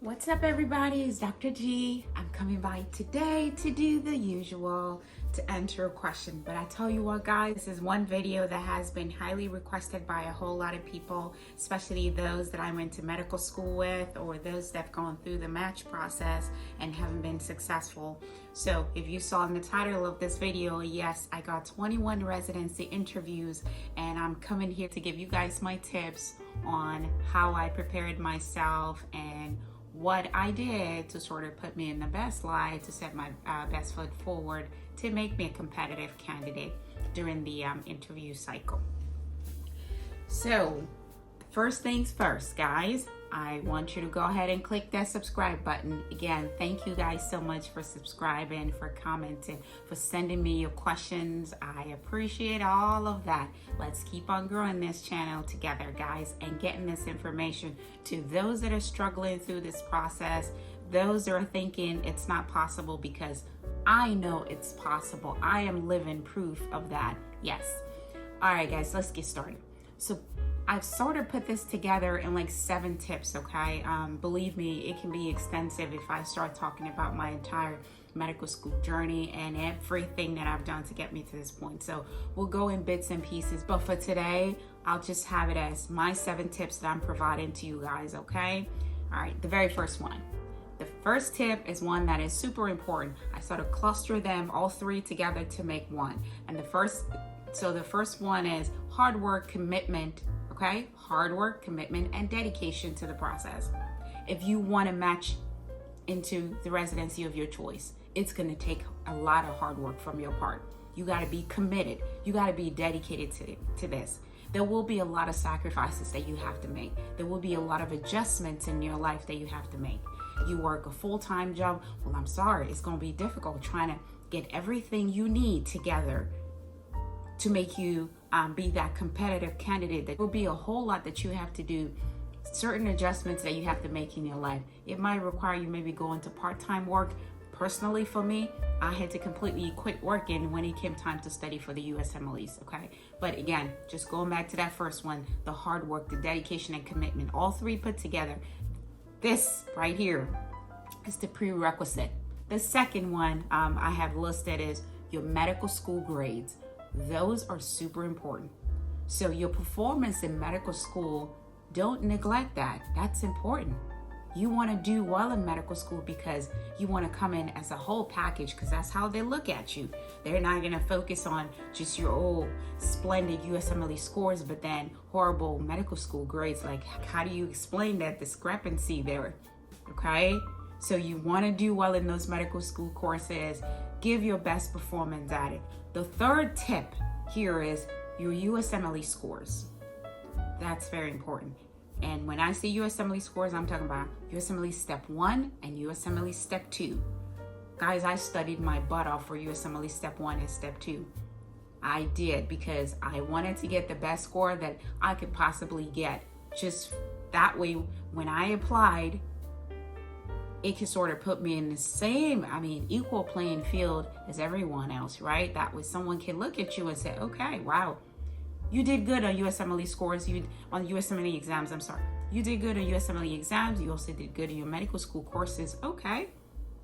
What's up, everybody? It's Dr. G. I'm coming by today to do the usual, to answer a question. But I tell you what, guys, this is one video that has been highly requested by a whole lot of people, especially those that I went to medical school with or those that have gone through the match process and haven't been successful. So if you saw in the title of this video, yes, I got 21 residency interviews, and I'm coming here to give you guys my tips on how I prepared myself and what I did to sort of put me in the best light, to set my best foot forward, to make me a competitive candidate during the interview cycle. So first things first, guys, I want you to go ahead and click that subscribe button. Again, thank you guys so much for subscribing, for commenting, for sending me your questions. I appreciate all of that. Let's keep on growing this channel together, guys, and getting this information to those that are struggling through this process, those that are thinking it's not possible, because I know it's possible. I am living proof of that. Yes. All right, guys, let's get started. So I've sort of put this together in like 7 tips, okay? Believe me, it can be extensive if I start talking about my entire medical school journey and everything that I've done to get me to this point. So we'll go in bits and pieces, but for today, I'll just have it as my 7 tips that I'm providing to you guys, okay? All right, the very first one. The first tip is one that is super important. I sort of cluster them all 3 together to make one. And the first one is hard work, commitment, okay? Hard work, commitment, and dedication to the process. If you want to match into the residency of your choice, it's going to take a lot of hard work from your part. You got to be committed. You got to be dedicated to this. There will be a lot of sacrifices that you have to make. There will be a lot of adjustments in your life that you have to make. You work a full-time job. Well, I'm sorry, it's going to be difficult trying to get everything you need together to make you be that competitive candidate. There will be a whole lot that you have to do, certain adjustments that you have to make in your life. It might require you maybe go into part-time work. Personally, for me, I had to completely quit working when it came time to study for the USMLEs, okay? But again, just going back to that first one, the hard work, the dedication, and commitment, all 3 put together. This right here is the prerequisite. The second one I have listed is your medical school grades. Those are super important. So your performance in medical school, don't neglect that. That's important. You want to do well in medical school because you want to come in as a whole package, because that's how they look at you. They're not going to focus on just your old splendid USMLE scores, but then horrible medical school grades. Like, how do you explain that discrepancy there? Okay? So you want to do well in those medical school courses. Give your best performance at it. The third tip here is your USMLE scores. That's very important. And when I say USMLE scores, I'm talking about USMLE Step 1 and USMLE Step 2. Guys, I studied my butt off for USMLE Step 1 and Step 2. I did, because I wanted to get the best score that I could possibly get. Just that way, when I applied, it could sort of put me in the same, equal playing field as everyone else, right? That way someone can look at you and say, okay, wow, you did good on USMLE scores, on USMLE exams, You did good on USMLE exams. You also did good in your medical school courses. Okay,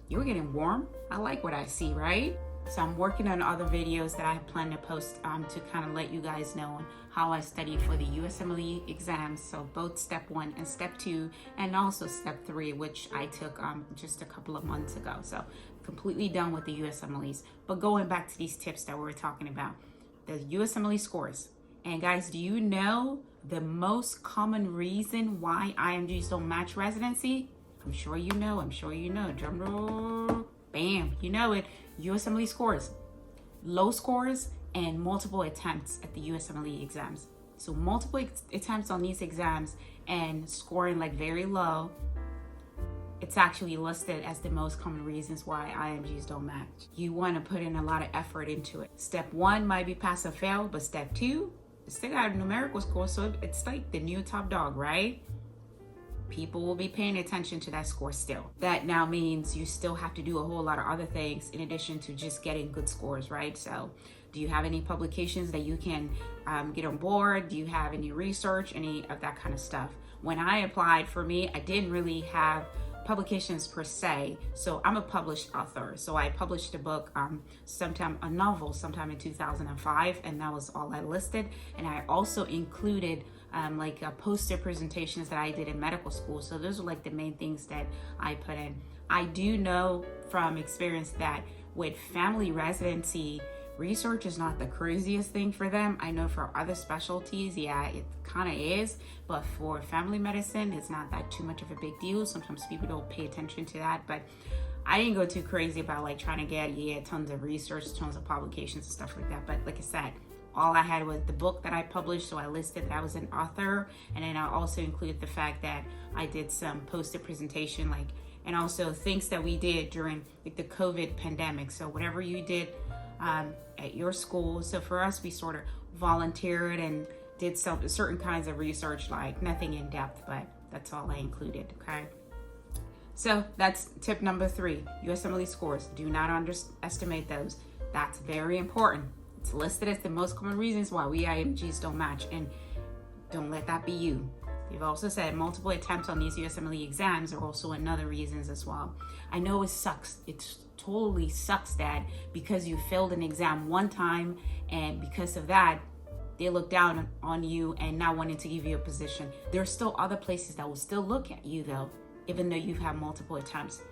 you're getting warm. I like what I see, right? So I'm working on other videos that I plan to post to kind of let you guys know on how I studied for the USMLE exams. So both Step 1 and Step 2, and also Step 3, which I took just a couple of months ago. So completely done with the USMLEs. But going back to these tips that we were talking about, the USMLE scores. And guys, do you know the most common reason why IMGs don't match residency? I'm sure you know. Drum roll. Bam, you know it. USMLE scores, low scores, and multiple attempts at the USMLE exams. So multiple attempts on these exams and scoring like very low, it's actually listed as the most common reasons why IMGs don't match. You want to put in a lot of effort into it. Step 1 might be pass or fail, but Step 2, it's still got a numerical score, so it's like the new top dog, right? People will be paying attention to that score still. That now means you still have to do a whole lot of other things in addition to just getting good scores, right? So do you have any publications that you can get on board? Do you have any research, any of that kind of stuff? When I applied, for me, I didn't really have publications per se. So I'm a published author. So I published a book, a novel sometime in 2005, and that was all I listed. And I also included poster presentations that I did in medical school. So those are like the main things that I put in. I do know from experience that with family residency, research is not the craziest thing for them. I know for other specialties, yeah, it kind of is, but for family medicine, it's not that too much of a big deal. Sometimes people don't pay attention to that, but I didn't go too crazy about like trying to get, tons of research, tons of publications and stuff like that. But like I said, all I had was the book that I published, so I listed that I was an author, and then I also included the fact that I did some poster presentation, and also things that we did during the COVID pandemic. So whatever you did at your school. So for us, we sort of volunteered and did some certain kinds of research, like nothing in depth, but that's all I included, okay? So that's tip number 3, USMLE scores. Do not underestimate those. That's very important. It's listed as the most common reasons why we IMGs don't match, and don't let that be you. They've also said multiple attempts on these USMLE exams are also another reasons as well. I know it sucks. It totally sucks that because you failed an exam one time and because of that, they look down on you and not wanting to give you a position. There are still other places that will still look at you though, even though you've had multiple attempts,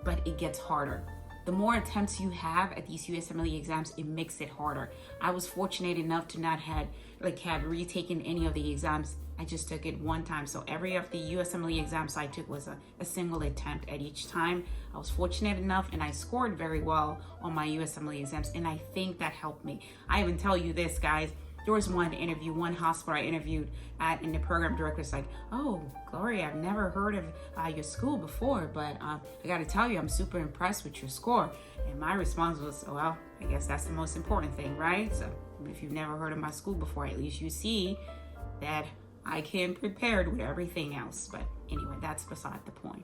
but it gets harder. The more attempts you have at these USMLE exams, it makes it harder. I was fortunate enough to not have retaken any of the exams. I just took it one time. So every of the USMLE exams I took was a single attempt at each time. I was fortunate enough and I scored very well on my USMLE exams, and I think that helped me. I even tell you this, guys. There was one hospital I interviewed at, and the program director was like, "Oh, Gloria, I've never heard of your school before, but I got to tell you, I'm super impressed with your score." And my response was, "Well, I guess that's the most important thing, right? So if you've never heard of my school before, at least you see that I came prepared with everything else." But anyway, that's beside the point.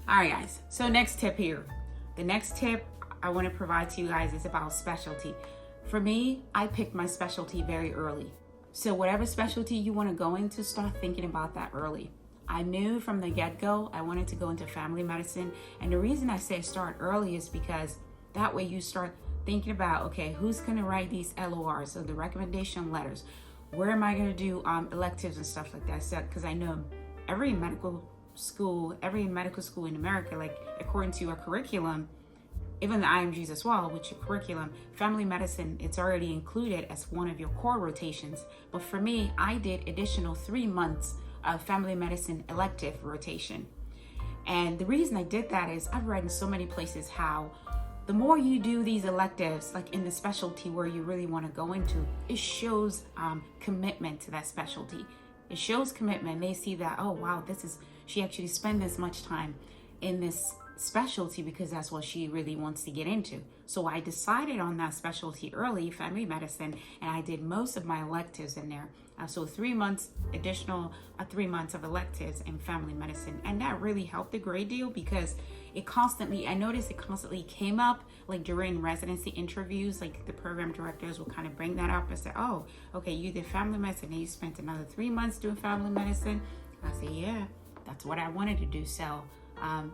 All right, guys. So next tip here. The next tip I want to provide to you guys is about specialty. For me, I picked my specialty very early. So whatever specialty you want to go into, start thinking about that early. I knew from the get-go I wanted to go into family medicine. And the reason I say start early is because that way you start thinking about, okay, who's going to write these LORs, so the recommendation letters? Where am I going to do electives and stuff like that? So, because I know every medical school in America, according to a curriculum, even the IMGs as well, which your curriculum, family medicine, it's already included as one of your core rotations. But for me, I did additional 3 months of family medicine elective rotation. And the reason I did that is I've read in so many places how the more you do these electives, like in the specialty where you really want to go into, it shows commitment to that specialty. It shows commitment. They see that, oh wow, she actually spent this much time in this specialty because that's what she really wants to get into. So I decided on that specialty early, family medicine, and I did most of my electives in there. So 3 months, additional 3 months of electives in family medicine. And that really helped a great deal because I noticed it constantly came up during residency interviews, the program directors will kind of bring that up and say, oh, okay, you did family medicine and you spent another 3 months doing family medicine. I said, yeah, that's what I wanted to do. So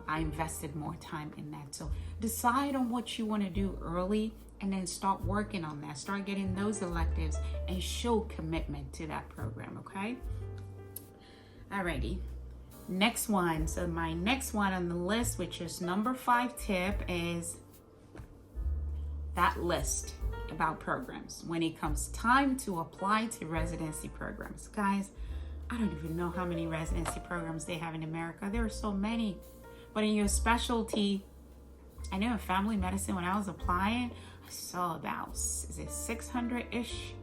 I invested more time in that. So decide on what you want to do early and then start working on that. Start getting those electives and show commitment to that program, okay? Alrighty. Next one. So my next one on the list, which is number 5 tip, is that list about programs when it comes time to apply to residency programs. Guys, I don't even know how many residency programs they have in America. There are so many. But in your specialty, I know in family medicine, when I was applying, I saw about, 600-ish?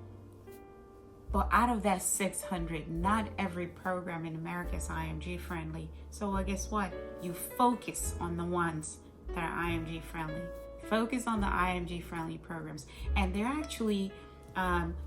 But out of that 600, not every program in America is IMG friendly. So guess what? You focus on the ones that are IMG friendly. Focus on the IMG friendly programs. And they're actually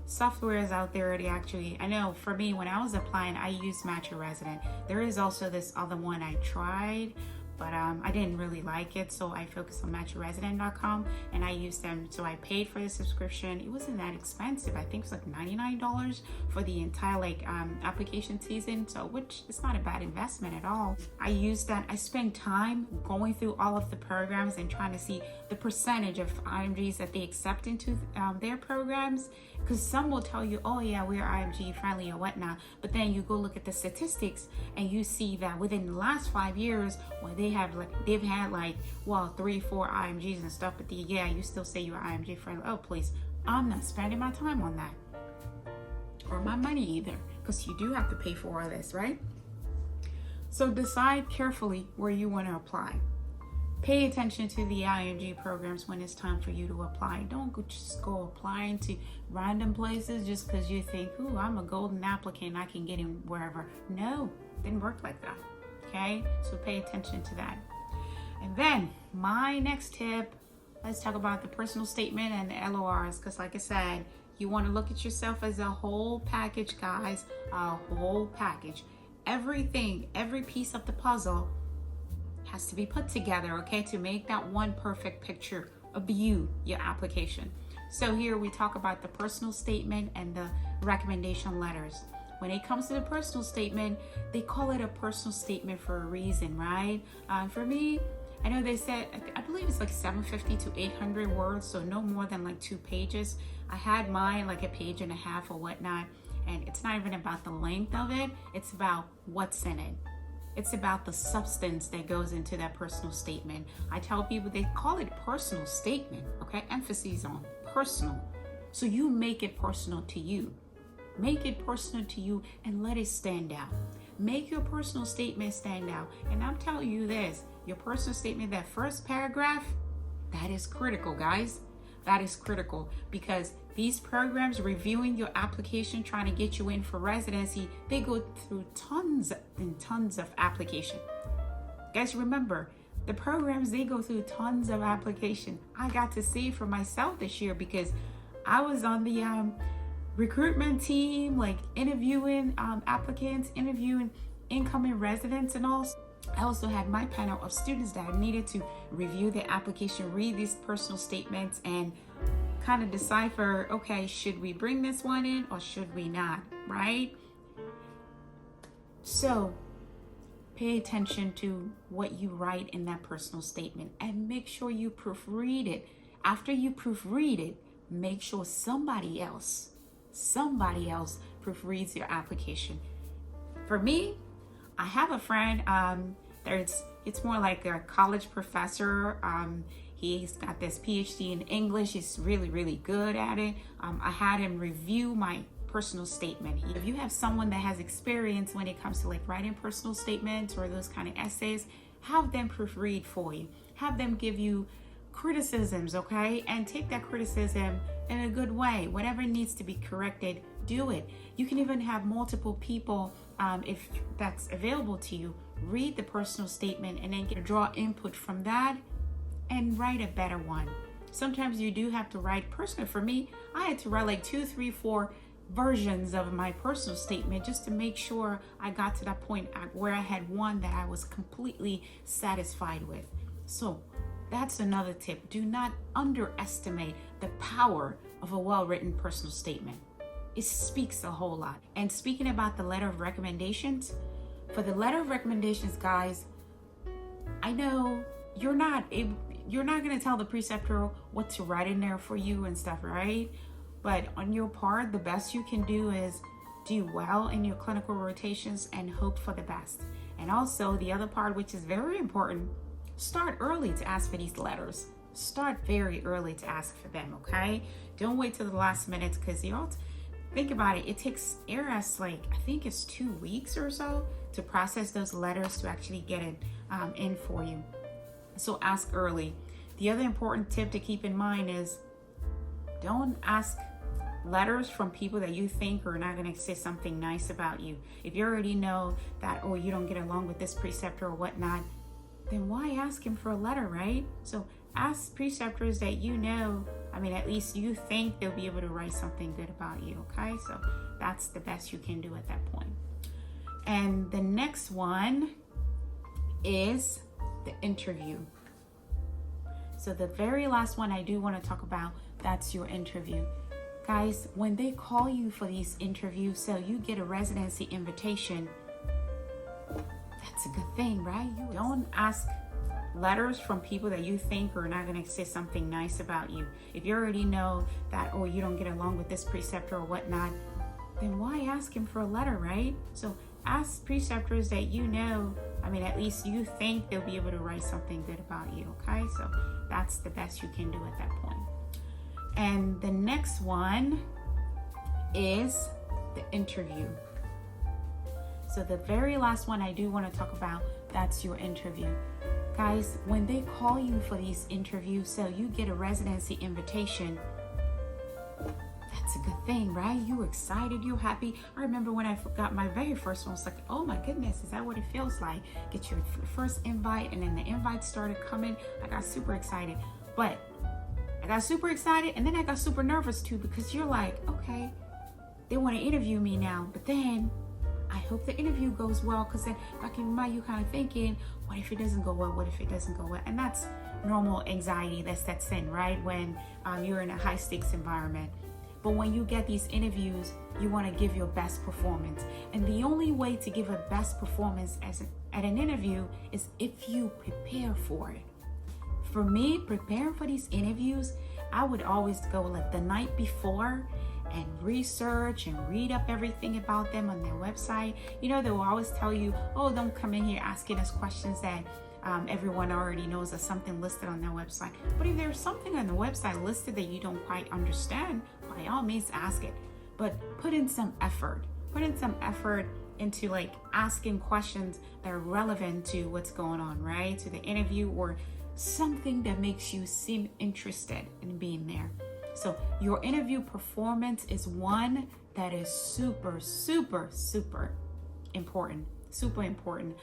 softwares out there. I know for me, when I was applying, I used Match a Resident. There is also this other one I tried, but I didn't really like it, so I focused on matchresident.com, and I used them. So I paid for the subscription. It wasn't that expensive. I think it's like $99 for the entire application season, so which is not a bad investment at all. I used that. I spent time going through all of the programs and trying to see the percentage of IMGs that they accept into their programs, because some will tell you, oh yeah, we're IMG friendly or whatnot, but then you go look at the statistics and you see that within the last 5 years, well, they've had 3-4 IMGs and stuff, but you still say you're IMG friendly. Oh please, I'm not spending my time on that, or my money either, because you do have to pay for all this, right? So decide carefully where you want to apply. Pay attention to the IMG programs when it's time for you to apply. Don't just go applying to random places just because you think, ooh, I'm a golden applicant, I can get in wherever. No, didn't work like that, okay? So pay attention to that. And then my next tip, let's talk about the personal statement and the LORs, because like I said, you want to look at yourself as a whole package, guys, a whole package. Everything, every piece of the puzzle has to be put together, okay, to make that one perfect picture of you, your application. So here we talk about the personal statement and the recommendation letters. When it comes to the personal statement, they call it a personal statement for a reason, right? For me, I know they said, I believe it's like 750 to 800 words, so no more than like 2 pages. I had mine like a page and a half or whatnot, and it's not even about the length of it, it's about what's in it. It's about the substance that goes into that personal statement. I tell people they call it personal statement, okay? Emphasis on personal. So you make it personal to you. Make it personal to you and let it stand out. Make your personal statement stand out. And I'm telling you this, your personal statement, that first paragraph, that is critical, guys. That is critical, because these programs reviewing your application, trying to get you in for residency, they go through tons and tons of application. Guys, remember, the programs, they go through tons of application. I got to see it for myself this year because I was on the recruitment team, like interviewing applicants, interviewing incoming residents and all. I also had my panel of students that I needed to review the application, read these personal statements, and kind of decipher, okay, should we bring this one in or should we not, right? So pay attention to what you write in that personal statement and make sure you proofread it. After you proofread it, make sure somebody else proofreads your application. For me, I have a friend, it's more like a college professor. He's got this PhD in English. He's really, really good at it. I had him review my personal statement. If you have someone that has experience when it comes to like writing personal statements or those kind of essays, have them proofread for you. Have them give you criticisms, okay? And take that criticism in a good way. Whatever needs to be corrected, do it. You can even have multiple people, if that's available to you, read the personal statement and then draw input from that and write a better one. Sometimes you do have to write personal. For me, I had to write like 2, 3, 4 versions of my personal statement just to make sure I got to that point where I had one that I was completely satisfied with. So that's another tip. Do not underestimate the power of a well-written personal statement. It speaks a whole lot. And speaking about the letter of recommendations, for the letter of recommendations, guys, I know you're not going to tell the preceptor what to write in there for you and stuff, right? But on your part, the best you can do is do well in your clinical rotations and hope for the best. And also the other part, which is very important, start early to ask for these letters. Start very early to ask for them, okay? Don't wait till the last minute, because you don't think about it. It takes ARS like, I think it's 2 weeks or so to process those letters to actually get it in for you. So ask early. The other important tip to keep in mind is don't ask letters from people that you think are not going to say something nice about you. If you already know that, oh, you don't get along with this preceptor or whatnot, then why ask him for a letter, right? So ask preceptors that you know, at least you think they'll be able to write something good about you, okay? So that's the best you can do at that point. And the next one is the interview. So the very last one I do want to talk about, that's your interview. Guys, when they call you for these interviews, so you get a residency invitation, that's a good thing, right? You don't ask letters from people that you think are not going to say something nice about you. If you already know that, oh, you don't get along with this preceptor or whatnot, then why ask him for a letter, right? So ask preceptors that you know, at least you think they'll be able to write something good about you, okay? So that's the best you can do at that point. And the next one is the interview. So the very last one I do want to talk about, that's your interview. Guys, when they call you for these interviews, so you get a residency invitation, that's a good thing, right? You're excited, you're happy. I remember when I got my very first one, I was like, oh my goodness, is that what it feels like? Get your first invite, and then the invites started coming. I got super excited. But I got super excited, and then I got super nervous too, because you're like, okay, they want to interview me now, but then I hope the interview goes well, because then back in your mind, you're kind of thinking, what if it doesn't go well? What if it doesn't go well? And that's normal anxiety that sets in, right? When you're in a high stakes environment. But when you get these interviews, you want to give your best performance. And the only way to give a best performance at an interview is if you prepare for it. For me, preparing for these interviews, I would always go like the night before and research and read up everything about them on their website. You know, they will always tell you, oh, don't come in here asking us questions that everyone already knows, or something listed on their website. But if there's something on the website listed that you don't quite understand, by all means ask it. But put in some effort. Put in some effort into like asking questions that are relevant to what's going on, right? To the interview, or something that makes you seem interested in being there. So your interview performance is one that is super, super, super important. Super important.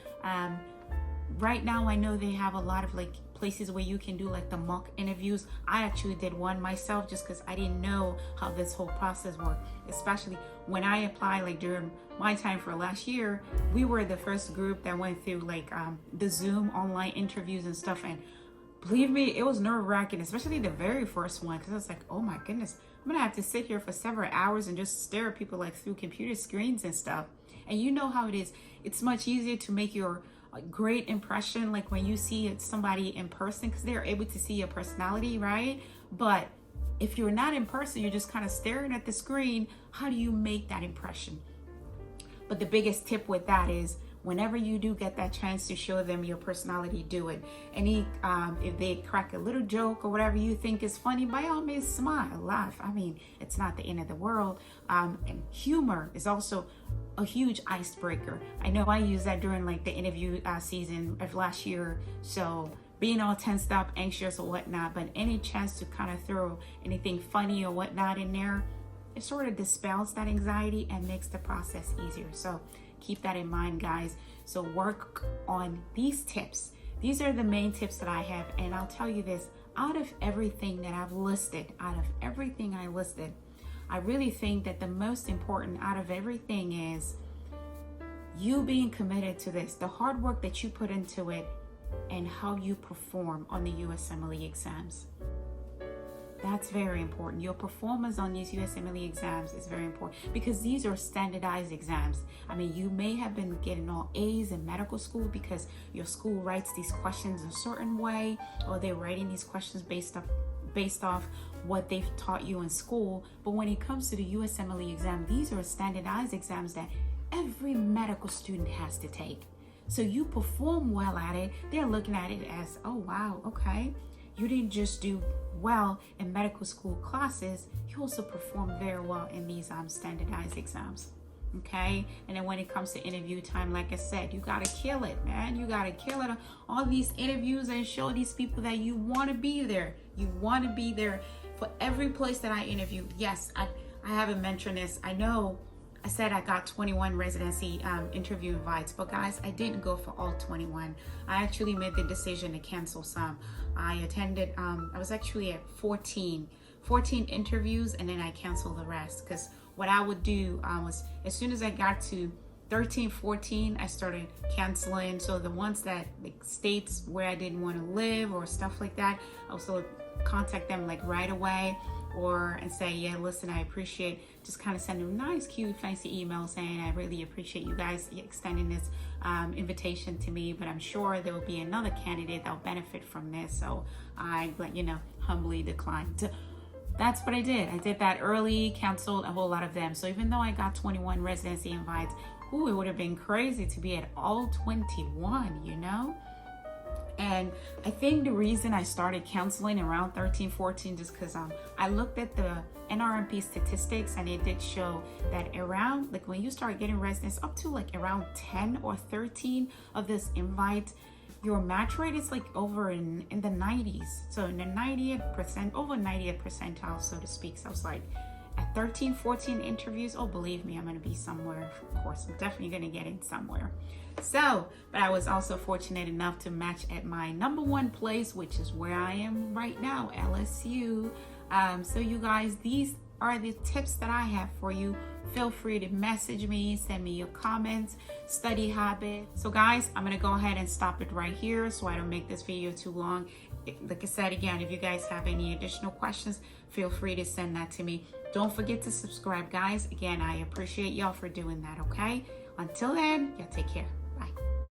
Right now, I know they have a lot of like places where you can do like the mock interviews. I actually did one myself just because I didn't know how this whole process worked. Especially when I applied, like during my time for last year, we were the first group that went through like the Zoom online interviews and stuff. And believe me, it was nerve-wracking, especially the very first one, because I was like, oh my goodness, I'm gonna have to sit here for several hours and just stare at people like through computer screens and stuff. And you know how it is. It's much easier to make your great impression like when you see somebody in person, because they're able to see your personality, right? But if you're not in person, you're just kind of staring at the screen. How do you make that impression? But the biggest tip with that is, whenever you do get that chance to show them your personality, do it. If they crack a little joke or whatever you think is funny, by all means, smile, laugh. It's not the end of the world. And humor is also a huge icebreaker. I know I used that during like the interview season of last year. So being all tensed up, anxious or whatnot, but any chance to kind of throw anything funny or whatnot in there, it sort of dispels that anxiety and makes the process easier. So keep that in mind, guys. So work on these tips. These are the main tips that I have. And I'll tell you this, out of everything that I've listed, I really think that the most important out of everything is you being committed to this, the hard work that you put into it, and how you perform on the USMLE exams. That's very important. Your performance on these USMLE exams is very important, because these are standardized exams. You may have been getting all A's in medical school because your school writes these questions a certain way, or they're writing these questions based off what they've taught you in school. But when it comes to the USMLE exam, these are standardized exams that every medical student has to take. So you perform well at it, they're looking at it as, oh wow, okay, you didn't just do well in medical school classes, you also perform very well in these standardized exams. Okay, and then when it comes to interview time, like I said, you gotta kill it, man. You gotta kill it on all these interviews and show these people that you want to be there. You want to be there for every place that I interview. Yes, I haven't mentioned this. I know I said I got 21 residency interview invites, but guys, I didn't go for all 21. I actually made the decision to cancel some. I attended, I was actually at 14 interviews, and then I canceled the rest, because what I would do was, as soon as I got to 13, 14, I started canceling. So the ones that like states where I didn't want to live or stuff like that, I also contact them like right away, and say, yeah, listen, I appreciate, just kind of send them a nice, cute, fancy email saying, I really appreciate you guys extending this invitation to me, but I'm sure there will be another candidate that'll benefit from this. So I, humbly declined. That's what I did. I did that early, canceled a whole lot of them. So even though I got 21 residency invites, it would have been crazy to be at all 21, And I think the reason I started counseling around 13, 14, just because I looked at the NRMP statistics, and it did show that around, like when you start getting residents up to like around 10 or 13 of this invite, your match rate is like over in the 90s. So in the 90th%, over 90th percentile, so to speak. So I was like, at 13, 14 interviews, oh, believe me, I'm going to be somewhere. Of course, I'm definitely going to get in somewhere. So, but I was also fortunate enough to match at my number one place, which is where I am right now, LSU. So you guys, these are the tips that I have for you. Feel free to message me, send me your comments, study habits. So guys, I'm going to go ahead and stop it right here so I don't make this video too long. Like I said, again, if you guys have any additional questions, feel free to send that to me. Don't forget to subscribe, guys. Again, I appreciate y'all for doing that, okay? Until then, y'all take care.